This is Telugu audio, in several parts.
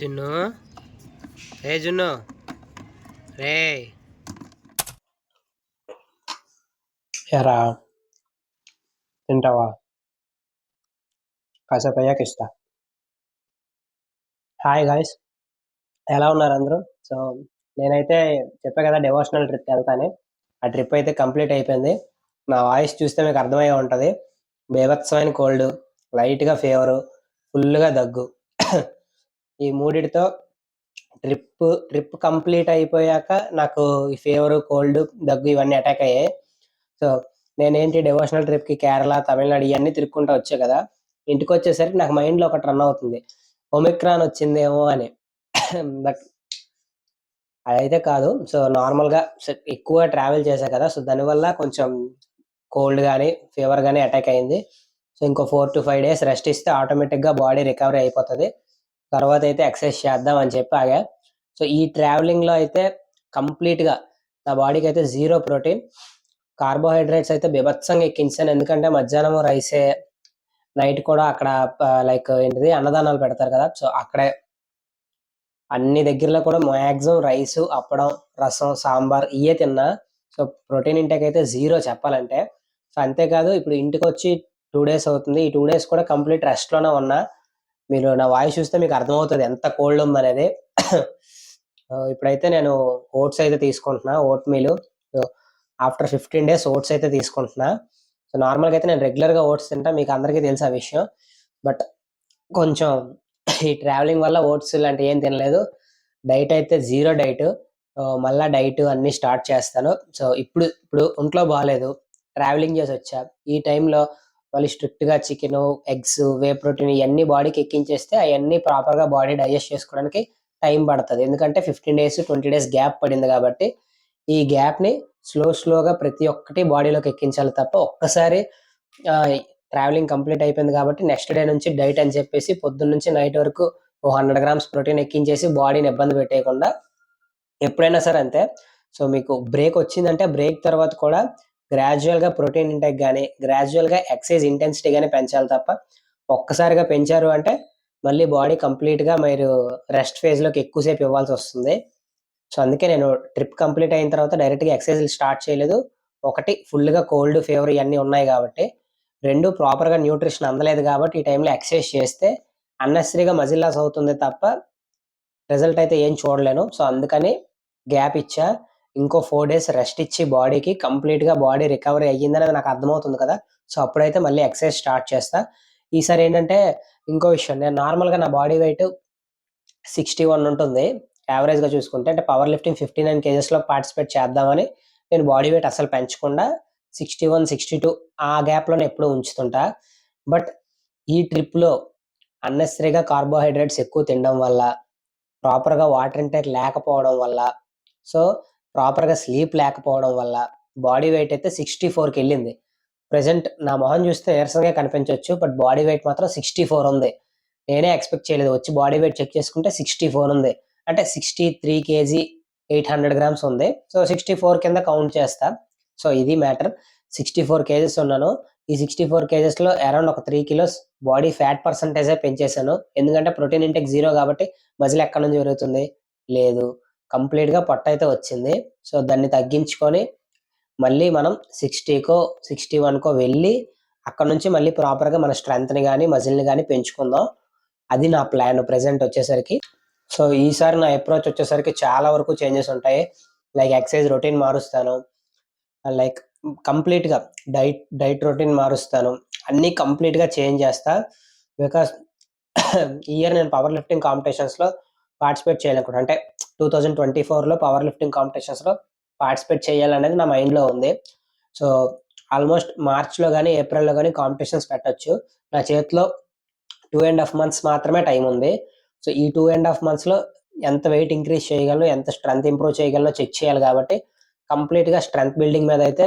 జున్ను రే జున్ను రే ఎరా తింటావా? కాసేపు అయ్యాక ఇస్తా. హాయ్ గాయ్స్, ఎలా ఉన్నారు అందరూ? సో నేనైతే చెప్పా కదా డివోషనల్ ట్రిప్ వెళ్తాను. ఆ ట్రిప్ అయితే కంప్లీట్ అయిపోయింది. నా వాయిస్ చూస్తే మీకు అర్థమయ్యే ఉంటుంది. బీభత్సమైన కోల్డ్, లైట్గా ఫీవరు, ఫుల్గా దగ్గు. ఈ మూడిటితో ట్రిప్ కంప్లీట్ అయిపోయాక నాకు ఈ ఫీవరు, కోల్డ్, దగ్గు ఇవన్నీ అటాక్ అయ్యాయి. సో నేనేంటి డివోషనల్ ట్రిప్కి కేరళ, తమిళనాడు ఇవన్నీ తిరుక్కుంటూ వచ్చా కదా, ఇంటికి వచ్చేసరికి నాకు మైండ్లో ఒకటి రన్ అవుతుంది, ఒమిక్రాన్ వచ్చిందేమో అని. బట్ అదైతే కాదు. సో నార్మల్గా ఎక్కువ ట్రావెల్ చేశా కదా, సో దానివల్ల కొంచెం కోల్డ్ కానీ ఫీవర్ కానీ అటాక్ అయింది. సో ఇంకో 4 to 5 days రెస్ట్ ఇస్తే ఆటోమేటిక్గా బాడీ రికవరీ అయిపోతుంది. తర్వాత అయితే ఎక్సర్సైజ్ చేద్దాం అని చెప్పి ఆగా. సో ఈ ట్రావెలింగ్లో అయితే కంప్లీట్గా నా బాడీకి అయితే 0 ప్రోటీన్, కార్బోహైడ్రేట్స్ అయితే బీభత్సంగా ఎక్కించాను. ఎందుకంటే మధ్యాహ్నం రైసే, నైట్ కూడా అక్కడ లైక్ ఏంటిది అన్నదానాలు పెడతారు కదా, సో అక్కడే అన్ని దగ్గరలో కూడా మ్యాక్సిమం రైస్, అప్పడం, రసం, సాంబార్ ఇవే తిన్నా. సో ప్రోటీన్ ఇంటేక్ అయితే 0 చెప్పాలంటే. సో అంతేకాదు, ఇప్పుడు ఇంటికి వచ్చి 2 days అవుతుంది. ఈ 2 days కూడా కంప్లీట్ రెస్ట్లోనే ఉన్నా. మీరు నా వాయిస్ చూస్తే మీకు అర్థమవుతుంది ఎంత కోల్డ్ ఉందనేది. ఇప్పుడైతే నేను ఓట్స్ అయితే తీసుకుంటున్నా, oat meal. After 15 days oats అయితే తీసుకుంటున్నా. సో నార్మల్గా అయితే నేను రెగ్యులర్గా ఓట్స్ తింటా, మీకు అందరికీ తెలుసు ఆ విషయం. బట్ కొంచెం ఈ ట్రావెలింగ్ వల్ల ఓట్స్ లాంటివి ఏం తినలేదు. డైట్ అయితే 0 డైట్. మళ్ళీ డైట్ అన్నీ స్టార్ట్ చేస్తాను. సో ఇప్పుడు ఒంట్లో బాగాలేదు, ట్రావెలింగ్ చేసి వచ్చా. ఈ టైంలో మళ్ళీ స్ట్రిక్ట్గా చికెను, ఎగ్స్, వే ప్రోటీన్ ఇవన్నీ బాడీకి ఎక్కించేస్తే అవన్నీ ప్రాపర్గా బాడీ డైజెస్ట్ చేసుకోవడానికి టైం పడుతుంది. ఎందుకంటే 15 days 20 days గ్యాప్ పడింది కాబట్టి ఈ గ్యాప్ని స్లోగా ప్రతి ఒక్కటి బాడీలోకి ఎక్కించాలి తప్ప ఒక్కసారి ట్రావెలింగ్ కంప్లీట్ అయిపోయింది కాబట్టి నెక్స్ట్ డే నుంచి డైట్ అని చెప్పేసి పొద్దున్న నుంచి నైట్ వరకు 100 grams ప్రోటీన్ ఎక్కించేసి బాడీని ఇబ్బంది పెట్టేయకుండా ఎప్పుడైనా సరే అంతే. సో మీకు బ్రేక్ వచ్చిందంటే బ్రేక్ తర్వాత కూడా గ్రాడ్యువల్గా ప్రోటీన్ ఇంటేక్ కానీ, గ్రాడ్యువల్గా ఎక్సర్సైజ్ ఇంటెన్సిటీ కానీ పెంచాలి తప్ప ఒక్కసారిగా పెంచారు అంటే మళ్ళీ బాడీ కంప్లీట్గా మీరు రెస్ట్ ఫేజ్లోకి ఎక్కువసేపు ఇవ్వాల్సి వస్తుంది. సో అందుకే నేను ట్రిప్ కంప్లీట్ అయిన తర్వాత డైరెక్ట్గా ఎక్సర్సైజ్లు స్టార్ట్ చేయలేదు. ఒకటి ఫుల్గా కోల్డ్, ఫీవర్ ఇవన్నీ ఉన్నాయి కాబట్టి, 2 ప్రాపర్గా న్యూట్రిషన్ అందలేదు కాబట్టి ఈ టైంలో ఎక్సర్సైజ్ చేస్తే అన్నెసరీగా మజిల్ లాస్ అవుతుంది తప్ప రిజల్ట్ అయితే ఏం చూడలేను. సో అందుకని గ్యాప్ ఇచ్చా. ఇంకో 4 days రెస్ట్ ఇచ్చి బాడీకి కంప్లీట్గా బాడీ రికవరీ అయ్యిందనేది నాకు అర్థమవుతుంది కదా, సో అప్పుడైతే మళ్ళీ ఎక్సర్సైజ్ స్టార్ట్ చేస్తా. ఈసారి ఏంటంటే ఇంకో విషయం, నేను నార్మల్గా నా బాడీ వెయిట్ 61 ఉంటుంది యావరేజ్గా చూసుకుంటే. అంటే పవర్ లిఫ్టింగ్ 59 kgsలో పార్టిసిపేట్ చేద్దామని నేను బాడీ వెయిట్ అసలు పెంచకుండా 61, 62 ఆ గ్యాప్లోనే ఎప్పుడూ ఉంచుతుంటా. బట్ ఈ ట్రిప్లో అన్నెసరీగా కార్బోహైడ్రేట్స్ ఎక్కువ తినడం వల్ల, ప్రాపర్గా వాటర్ ఇంటేక్ లేకపోవడం వల్ల, సో ప్రాపర్గా స్లీప్ లేకపోవడం వల్ల బాడీ వెయిట్ అయితే 64కి వెళ్ళింది. ప్రజెంట్ నా మొహం చూస్తే నీరసంగా కనిపించవచ్చు, బట్ బాడీ వెయిట్ మాత్రం 64 ఉంది. నేనే ఎక్స్పెక్ట్ చేయలేదు. వచ్చి బాడీ వెయిట్ చెక్ చేసుకుంటే 64 ఉంది. అంటే 63 kg 800 grams ఉంది. సో 64 కింద కౌంట్ చేస్తా. సో ఇది మ్యాటర్. 64 kgs ఉన్నాను. ఈ 64 kgsలో అరౌండ్ ఒక 3 kilos బాడీ ఫ్యాట్ పర్సంటేజే పెంచేశాను. ఎందుకంటే ప్రోటీన్ ఇంటేక్ 0 కాబట్టి మజిల్ ఎక్కడి నుంచి పెరుగుతుంది? లేదు. కంప్లీట్గా పొట్ట అయితే వచ్చింది. సో దాన్ని తగ్గించుకొని మళ్ళీ మనం 60కో 61కో వెళ్ళి అక్కడ నుంచి మళ్ళీ ప్రాపర్గా మన స్ట్రెంగ్త్ని కానీ మజిల్ని కానీ పెంచుకుందాం. అది నా ప్లాన్ ప్రెజెంట్ వచ్చేసరికి. సో ఈసారి నా అప్రోచ్ వచ్చేసరికి చాలా వరకు చేంజెస్ ఉంటాయి. లైక్ ఎక్సర్సైజ్ రొటీన్ మారుస్తాను, లైక్ కంప్లీట్గా డైట్ రొటీన్ మారుస్తాను, అన్నీ కంప్లీట్గా చేంజ్ చేస్తా. బికాస్ ఈ ఇయర్ నేను పవర్ లిఫ్టింగ్ కాంపిటీషన్స్లో పార్టిసిపేట్ చేయాలనుకుంటా. అంటే 2024లో పవర్ లిఫ్టింగ్ కాంపిటీషన్స్లో పార్టిసిపేట్ చేయాలనేది నా మైండ్లో ఉంది. సో ఆల్మోస్ట్ మార్చ్లో కానీ ఏప్రిల్లో కానీ కాంపిటీషన్స్ పెట్టచ్చు. నా చేతిలో 2.5 months మాత్రమే టైం ఉంది. సో ఈ 2.5 monthsలో ఎంత వెయిట్ ఇంక్రీజ్ చేయగలను, ఎంత స్ట్రెంత్ ఇంప్రూవ్ చేయగలనో చెక్ చేయాలి కాబట్టి కంప్లీట్గా స్ట్రెంత్ బిల్డింగ్ మీద అయితే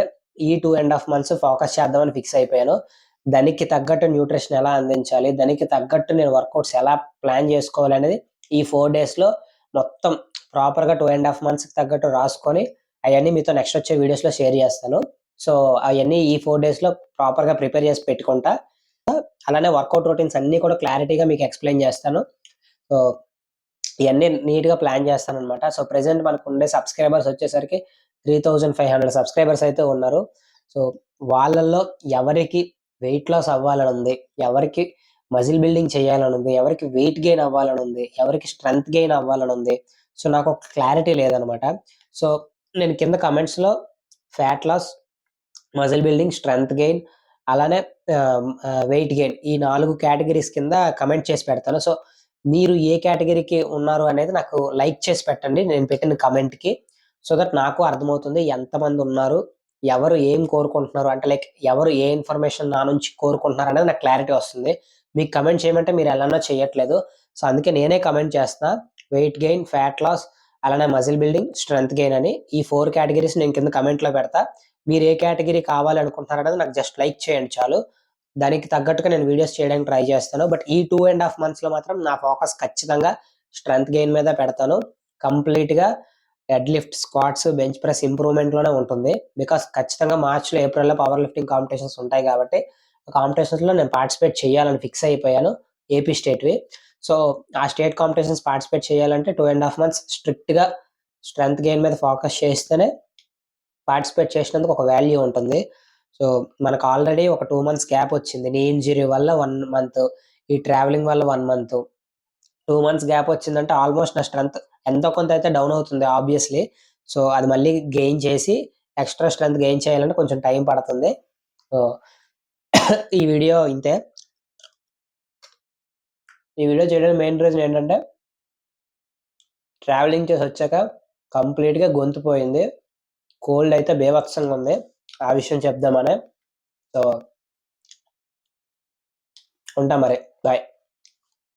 ఈ 2.5 months ఫోకస్ చేద్దామని ఫిక్స్ అయిపోయాను. దానికి తగ్గట్టు న్యూట్రిషన్ ఎలా అందించాలి, దానికి తగ్గట్టు నేను వర్కౌట్స్ ఎలా ప్లాన్ చేసుకోవాలి అనేది ఈ 4 daysలో మొత్తం ప్రాపర్గా 2.5 monthsకి తగ్గట్టు రాసుకొని అవన్నీ మీతో నెక్స్ట్ వచ్చే వీడియోస్లో షేర్ చేస్తాను. సో అవన్నీ ఈ 4 daysలో ప్రాపర్గా ప్రిపేర్ చేసి పెట్టుకుంటా. అలానే వర్కౌట్ రొటీన్స్ అన్నీ కూడా క్లారిటీగా మీకు ఎక్స్ప్లెయిన్ చేస్తాను. సో ఇవన్నీ నీట్గా ప్లాన్ చేస్తానన్నమాట. సో ప్రెసెంట్ మనకు ఉండే సబ్స్క్రైబర్స్ వచ్చేసరికి 3500 సబ్స్క్రైబర్స్ అయితే ఉన్నారు. సో వాళ్ళల్లో ఎవరికి వెయిట్ లాస్ అవ్వాలని ఉంది, ఎవరికి మజిల్ బిల్డింగ్ చేయాలని ఉంది, ఎవరికి వెయిట్ గెయిన్ అవ్వాలని ఉంది, ఎవరికి స్ట్రెంగ్త్ గెయిన్ అవ్వాలని ఉంది. సో నాకు ఒక క్లారిటీ లేదనమాట. సో నేను కింద కమెంట్స్లో fat loss, muscle building, strength gain, అలానే వెయిట్ గెయిన్ ఈ 4 కేటగిరీస్ కింద కమెంట్ చేసి పెడతాను. సో మీరు ఏ కేటగిరీకి ఉన్నారు అనేది నాకు లైక్ చేసి పెట్టండి నేను పెట్టిన కమెంట్‌కి. సో దట్ నాకు అర్థమవుతుంది ఎంతమంది ఉన్నారు, ఎవరు ఏం కోరుకుంటున్నారు, అంటే లైక్ ఎవరు ఏ ఇన్ఫర్మేషన్ నా నుంచి కోరుకుంటున్నారు అనేది నాకు క్లారిటీ వస్తుంది. మీకు కమెంట్ చేయమంటే మీరు ఎలానో చేయట్లేదు. సో అందుకే నేనే కమెంట్ చేస్తున్నా. వెయిట్ గెయిన్, ఫ్యాట్ లాస్, అలానే మజిల్ బిల్డింగ్, స్ట్రెంగ్త్ గెయిన్ అని ఈ 4 కేటగిరీస్ నేను కింద కమెంట్‌లో పెడతా. మీరు ఏ కేటగిరీ కావాలనుకుంటున్నారనేది నాకు జస్ట్ లైక్ చేయండి చాలు. దానికి తగ్గట్టుగా నేను వీడియోస్ చేయడానికి ట్రై చేస్తాను. బట్ ఈ 2½ మంత్స్‌లో మాత్రం నా ఫోకస్ ఖచ్చితంగా స్ట్రెంగ్త్ గెయిన్ మీద పెడతాను. కంప్లీట్‌గా deadlift, squats, bench press ఇంప్రూవ్‌మెంట్‌లోనే ఉంటుంది. బికాస్ ఖచ్చితంగా మార్చ్‌లో, ఏప్రిల్‌లో పవర్ లిఫ్టింగ్ కాంపిటీషన్స్ ఉంటాయి కాబట్టి, ఆ కాంపిటీషన్స్‌లో నేను పార్టిసిపేట్ చేయాలని ఫిక్స్ అయిపోయాను. ఏపీ స్టేట్‌వి. సో, ఆ స్టేట్ కాంపిటీషన్స్ పార్టిసిపేట్ చేయాలంటే 2½ మంత్స్ స్ట్రిక్ట్‌గా స్ట్రెంగ్త్ గెయిన్ మీద ఫోకస్ చేస్తేనే పార్టిసిపేట్ చేసినందుకు ఒక వాల్యూ ఉంటుంది. సో, మనకు ఆల్రెడీ ఒక 2 మంత్స్ గ్యాప్ వచ్చింది. నీ ఇంజ్యూరీ వల్ల 1 మంత్, ఈ ట్రావెలింగ్ వల్ల 1 మంత్. 2 మంత్స్ గ్యాప్ వచ్చిందంటే ఆల్మోస్ట్ నా స్ట్రెంత్ ఎంతో కొంత అయితే డౌన్ అవుతుంది ఆబ్వియస్‌లీ. సో, అది మళ్ళీ గెయిన్ చేసి ఎక్స్‌ట్రా స్ట్రెంత్ గెయిన్ చేయాలంటే కొంచెం టైం పడుతుంది. సో, ఈ వీడియో ఇంతే. ఈ వీడియో చేయడానికి మెయిన్ రీజన్ ఏంటంటే ట్రావెలింగ్ చేసొచ్చాక కంప్లీట్‌గా గొంతు పోయింది. కోల్డ్ అయితే బీభత్సంగా ఉంది. ఆ విషయం చెప్దామనే. సో ఉంటా మరి. బాయ్.